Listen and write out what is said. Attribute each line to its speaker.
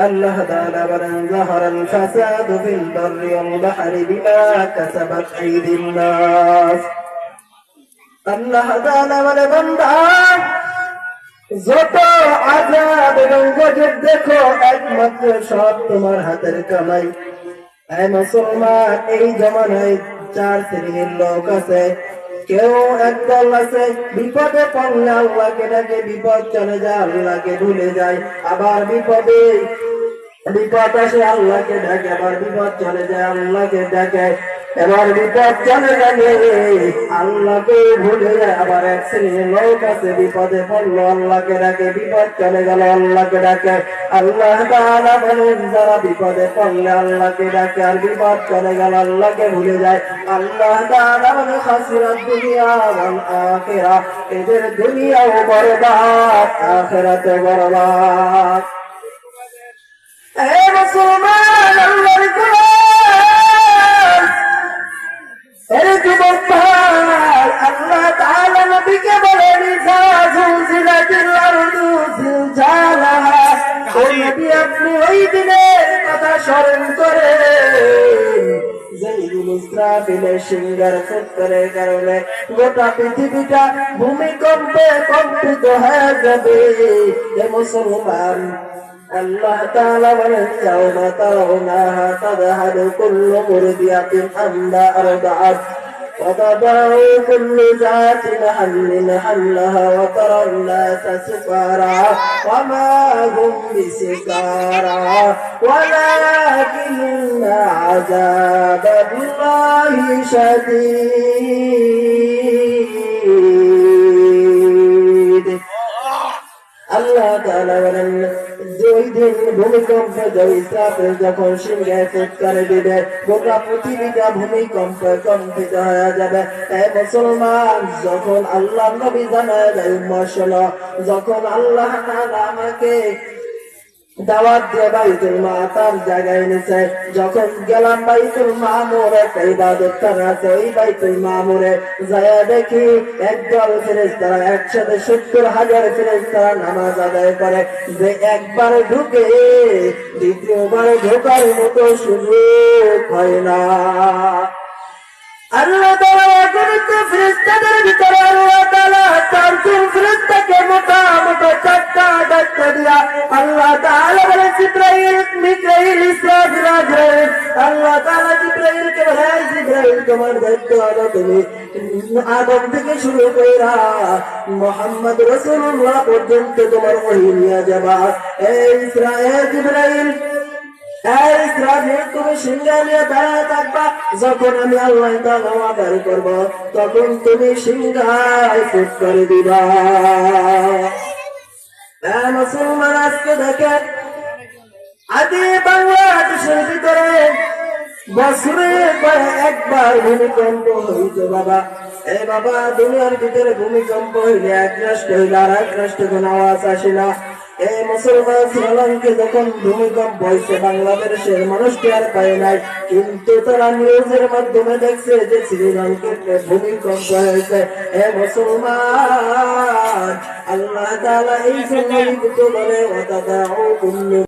Speaker 1: আল্লাহ তাআলা বলেন যাহারাল ফাসাদু ফিল বাররি ওয়াল বাহরি বিমা কাসাবাত আইদিন নাস। আল্লাহ তাআলা বলে বান্দা যত আযাব এবং গজব দেখো একমাত্র সব তোমার হাতের কামাই। এই মুসলমান, এই জমানায় চার শ্রেণীর লোক আছে। কেউ একদল আছে বিপদে পড়লে আল্লাহকে ডাকে, বিপদ চলে যায় আল্লাহকে ভুলে যায়। আবার বিপদ আসে আল্লাহকে ডাকে, আবার বিপদ চলে যায় আল্লাহকে ডাকে। এবার বিপদ চলে গেলে আল্লাহকে ভুলে যায়। আবার এক শ্রেণীর লোক আছে বিপদে পড়লো আল্লাহকে ডাকে, বিপদ চলে গেল আল্লাহকে ডাকে। আল্লাহ তাআলা বলেন যারা বিপদে পড়লে আল্লাহকে ডাকে আর বিপদ চলে গেল আল্লাহকে ভুলে যায়, আল্লাহ তাআলা বলেন খাসিরাত দুনিয়া ওয়াল আখিরাহ, এদের দুনিয়াও বরবাদ আখিরাতও বরবাদ। এই মুসলমান, আল্লাহর গোলাম, এই যুবক ভাই, আল্লাহ তাআলা নবীকে বলেন ইযা যুলজিলাতিল আরদু জিলজালাহা, ও নবী আপনি ওই দিনের কথা স্মরণ করেন যেদিন ইসরাফিলের সিংহার ফুৎকারের কারণে গোটা পৃথিবীটা ভূমিকম্পে কম্পিত হয়ে যাবে। এ মুসলমান, আল্লাহ তাআলা বলেন ইয়াউমা তারাউনাহা তাযহালু কুল্লু মুরদিয়াতিন আম্মা আরদাআত ওয়া তাদাউ কুল্লু যাতিন হামলিন হামলাহা ওয়া তারান নাসা সুকারা ওয়া মা হুম বিসুকারা ওয়ালাকিন্না আযাবাল্লাহি শাদীদ। আল্লাহ তাআলা বলেন ওই দিন ভূমিকম্পে ইসরাফিল যখন সিংহে ফুৎকার দিবে গোটা পৃথিবীটা ভূমিকম্পে কম্পিত হয়ে যাবে। এই মুসলমান, যখন আল্লাহ নবী জানায় দেয় উম্মত শোনো, যখন আল্লাহ তাআলা আমাকে দাওয়াত দিয়ে বাইতুল মাতার জায়গায় নিছে, যখন গেলাম বাইতুল মামুর একটা ইবাদতখানা আছে, ওই বাইতুল মামুরে যায় দেখি একদল ফেরেশতারা একসাথে ৭০,০০০ ফেরেশতারা নামাজ আদায় করে। যে একবার ঢুকে দ্বিতীয়বার ঢোকার মতো সুযোগ হয় না। আল্লাহ তাআলা ফেরেশতাদের ভিতরে আল্লাহ তাআলা ৪ ফেরেশতাকে মোটা মোটা চারটা ধাক্কা দিয়া আল্লাহ তাআলা বলে জিবরাইল, মিকাইল, ইসরাফিল, আজরাইল। আল্লাহ তাআলা জিবরাইলকে বলে জিবরাইল তোমার দায়িত্ব হলো তুমি আদম থেকে শুরু কইরা মুহাম্মদ রাসূলুল্লাহ পর্যন্ত তোমার ওহী নিয়ে যাবা। এই জিবরাইল, তুমি সিংহা নিয়ে দাঁড়ায় থাকবা, যখন আমি আল্লাহ তাআলা আদার করব তখন তুমি সিংহায় ফুট করে দিবা। মুসলমান, আজকে দেখেন আদি বাংলাদেশের ভিতরে বছরে একবার ভূমিকম্প হইতো বাবা। এই বাবা, দুনিয়ার ভিতরে ভূমিকম্প হইলে এক রাষ্ট্র হইলে আর এক রাষ্ট্রে কোন আওয়াজ আসে না। এই মুসলমান শ্রীলঙ্কে যখন ভূমিকম্প হয়েছে বাংলাদেশের মানুষকে আর পায় নাই, কিন্তু তারা নিউজের মাধ্যমে দেখছে যে শ্রীলঙ্কাতে ভূমিকম্প হয়েছে। হে মুসলমান, আল্লাহ তাআলা এই জন্য বলে ওয়া তাদাউ কুল্লু